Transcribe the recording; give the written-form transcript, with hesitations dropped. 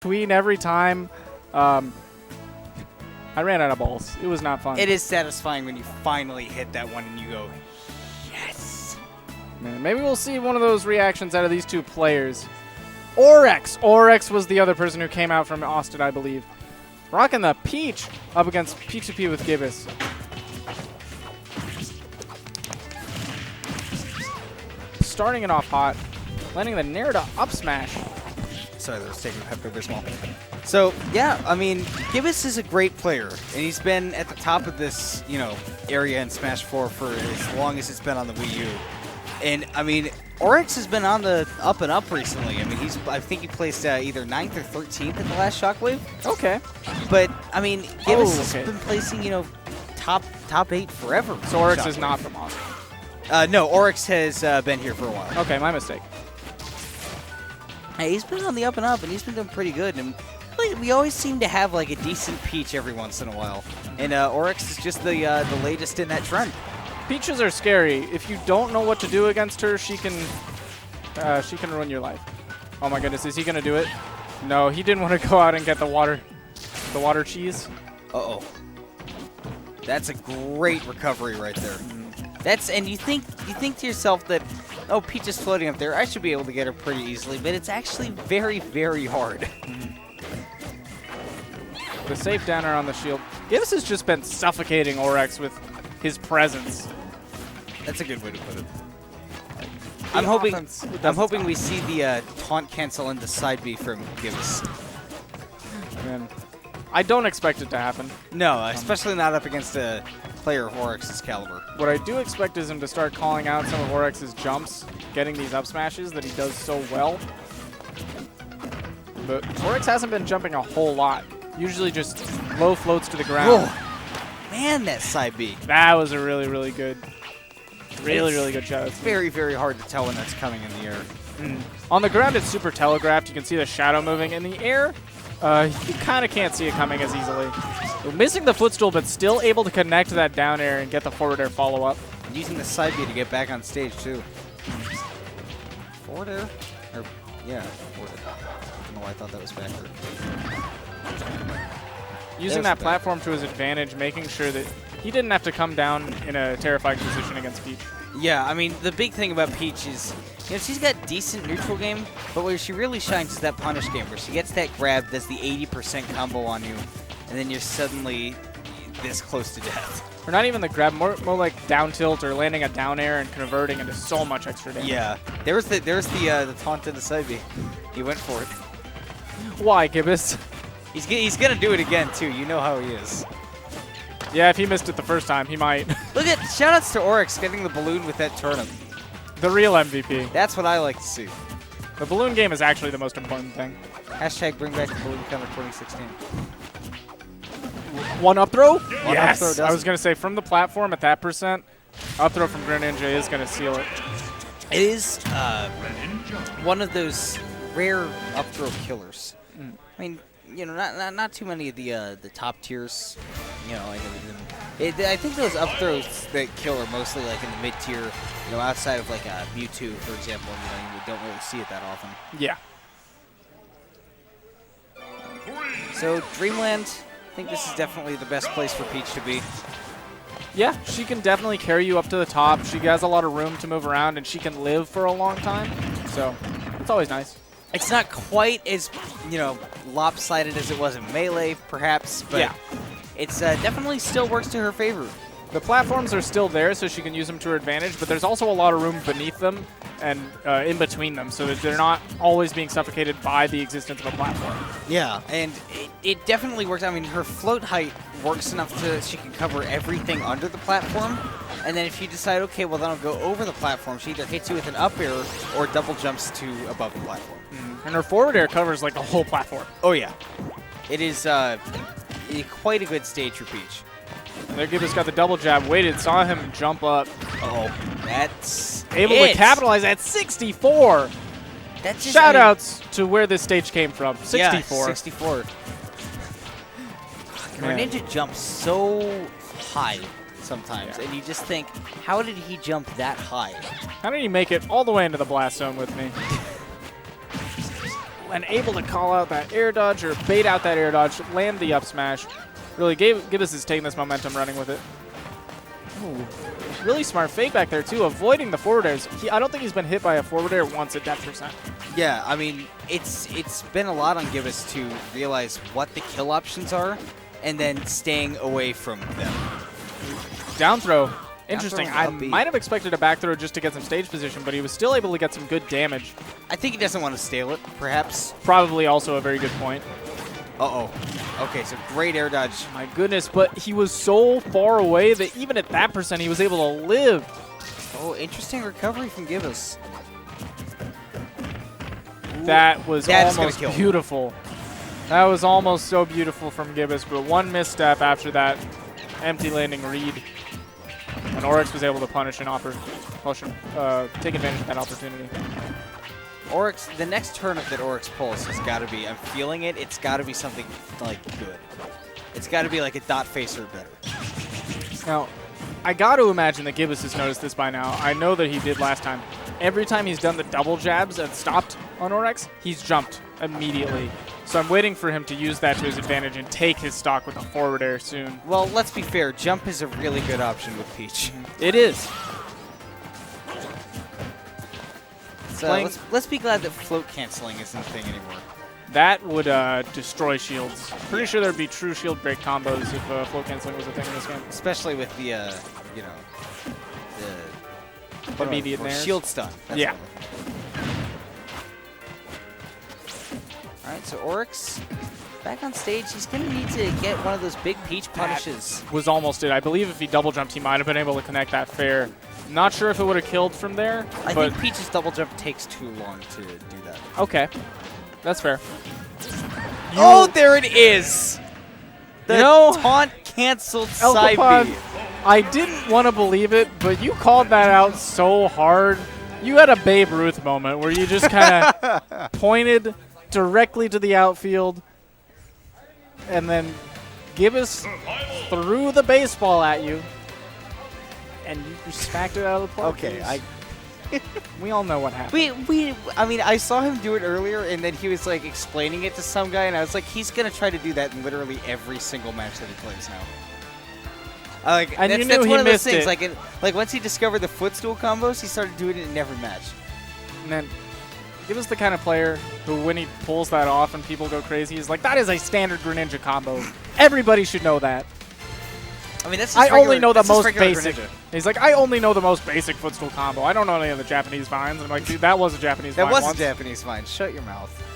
between every time. I ran out of balls. It was not fun. It is satisfying when you finally hit that one and you go, yes. Man, maybe we'll see one of those reactions out of these two players. Orex. Orex was the other person who came out from Austin, I believe. Rocking the Peach up against P2P with Gibus. Starting it off hot, landing the Nair to up smash. Sorry, that was taking Pepto-Bismol. So, yeah, I mean, Gibus is a great player, and he's been at the top of this, area in Smash 4 for as long as it's been on the Wii U. And, I mean, Orex has been on the up and up recently. I mean, I think he placed either 9th or 13th at the last Shockwave. Okay. But, I mean, Gibus has been placing, top 8 forever. So Orex is not from Austin. No, Orex has been here for a while. Okay, my mistake. Hey, he's been on the up and up, and he's been doing pretty good. And we always seem to have like a decent Peach every once in a while, and Orex is just the latest in that trend. Peaches are scary. If you don't know what to do against her, she can ruin your life. Oh my goodness, is he gonna do it? No, he didn't want to go out and get the water cheese. Uh-oh. That's a great recovery right there. And you think to yourself that, oh, Peach is floating up there, I should be able to get her pretty easily, but it's actually very, very hard. The safe downer on the shield. Gibus has just been suffocating Orex with his presence. That's a good way to put it. I'm hoping we see the taunt cancel into side B from Gibus. Man, I don't expect it to happen. No, especially not up against a player of Orex's caliber. What I do expect is him to start calling out some of Orex's jumps, getting these up smashes that he does so well. But Orex hasn't been jumping a whole lot. Usually just low floats to the ground. Whoa. Man, that side B. That was a really, really good, really good shot. It's very, very hard to tell when that's coming in the air. On the ground, it's super telegraphed. You can see the shadow moving. In the air, you kind of can't see it coming as easily. Missing the footstool, but still able to connect to that down air and get the forward air follow-up. Using the side B to get back on stage, too. Forward air? Yeah, forward air. I don't know why I thought that was backward. Using that platform to his advantage, making sure that he didn't have to come down in a terrifying position against Peach. Yeah, I mean, the big thing about Peach is, she's got decent neutral game, but where she really shines is that punish game, where she gets that grab, does the 80% combo on you, and then you're suddenly this close to death. Or not even the grab, more like down tilt or landing a down air and converting into so much extra damage. Yeah, there was the taunt to the side B. He went for it. Why, Gibus? He's gonna do it again too. You know how he is. Yeah, if he missed it the first time, he might. Look at shoutouts to Orex getting the balloon with that turnip. The real MVP. That's what I like to see. The balloon game is actually the most important thing. Hashtag bring back the balloon counter 2016. One up throw? Yes. Up throw I was gonna say from the platform at that percent, up throw from Greninja is gonna seal it. It is one of those rare up throw killers. I mean, not too many of the top tiers. I think those up throws that kill are mostly like in the mid tier. Outside of like Mewtwo, for example. You don't really see it that often. Yeah. So Dreamland, I think this is definitely the best place for Peach to be. Yeah, she can definitely carry you up to the top. She has a lot of room to move around, and she can live for a long time. So it's always nice. It's not quite as, lopsided as it was in Melee, perhaps, but yeah. It's definitely still works to her favor. The platforms are still there, so she can use them to her advantage, but there's also a lot of room beneath them and in between them, so that they're not always being suffocated by the existence of a platform. Yeah, and it definitely works. I mean, her float height works enough so she can cover everything under the platform, and then if you decide, okay, well, then I'll go over the platform, she either hits you with an up air or double jumps to above the platform. And her forward air covers, like, the whole platform. Oh, yeah. It is quite a good stage for Peach. There, Gibus got the double jab, waited, saw him jump up. Oh, that's able to capitalize at 64. That's just, shout-outs to where this stage came from. 64. Yeah, 64. Greninja jumps so high sometimes, and you just think, how did he jump that high? How did he make it all the way into the blast zone with me? and able to call out that air dodge or bait out that air dodge, land the up smash. Really, Gibus is taking this momentum, running with it. Ooh, really smart fake back there, too, avoiding the forward airs. I don't think he's been hit by a forward air once at that percent. Yeah, I mean, it's been a lot on Gibus to realize what the kill options are and then staying away from them. Down throw. Interesting. I upbeat. might have expected a back throw just to get some stage position, but he was still able to get some good damage. I think he doesn't want to stale it, perhaps. Probably also a very good point. Uh-oh. Okay, so great air dodge. My goodness, but he was so far away that even at that percent, he was able to live. Oh, interesting recovery from Gibus. That was That's almost gonna kill. beautiful. That was almost so beautiful from Gibus, but one misstep after that empty landing read. And Orex was able to punish and take advantage of that opportunity. Orex, the next turnip that Orex pulls has got to be, I'm feeling it, it's got to be something, like, good. It's got to be like a dot face or better. Now, I got to imagine that Gibus has noticed this by now. I know that he did last time. Every time he's done the double jabs and stopped on Orex, he's jumped immediately. So I'm waiting for him to use that to his advantage and take his stock with a forward air soon. Well, let's be fair. Jump is a really good option with Peach. It is. So let's be glad that float canceling isn't a thing anymore. That would destroy shields. Pretty sure there'd be true shield break combos if float canceling was a thing in this game. Especially with the, you know, the immediate nairs. shield stun. That's yeah. All right, so Orex back on stage. He's going to need to get one of those big Peach punishes. That was almost it. I believe if he double jumped, he might have been able to connect that fair. Not sure if it would have killed from there. I think Peach's double jump takes too long to do that. Okay. That's fair. Oh, there it is! The taunt canceled side B. I didn't want to believe it, but you called that out so hard. You had a Babe Ruth moment where you just kind of pointed directly to the outfield, and then Gibus threw the baseball at you, and you smacked it out of the park. Okay, we all know what happened. I mean, I saw him do it earlier, and then he was like explaining it to some guy, and I was like, he's gonna try to do that in literally every single match that he plays now. And that's, you knew that's he one of those missed things. it. Like once he discovered the footstool combos, he started doing it in every match. And then Gibus the kind of player who, when he pulls that off and people go crazy, is like, that is a standard Greninja combo. Everybody should know that. I mean, that's I only know the most regular basic. Greninja. He's like, I only know the most basic footstool combo. I don't know any of the Japanese vines. I'm like, dude, that was a Japanese vine That was once. a Japanese vine. Shut your mouth.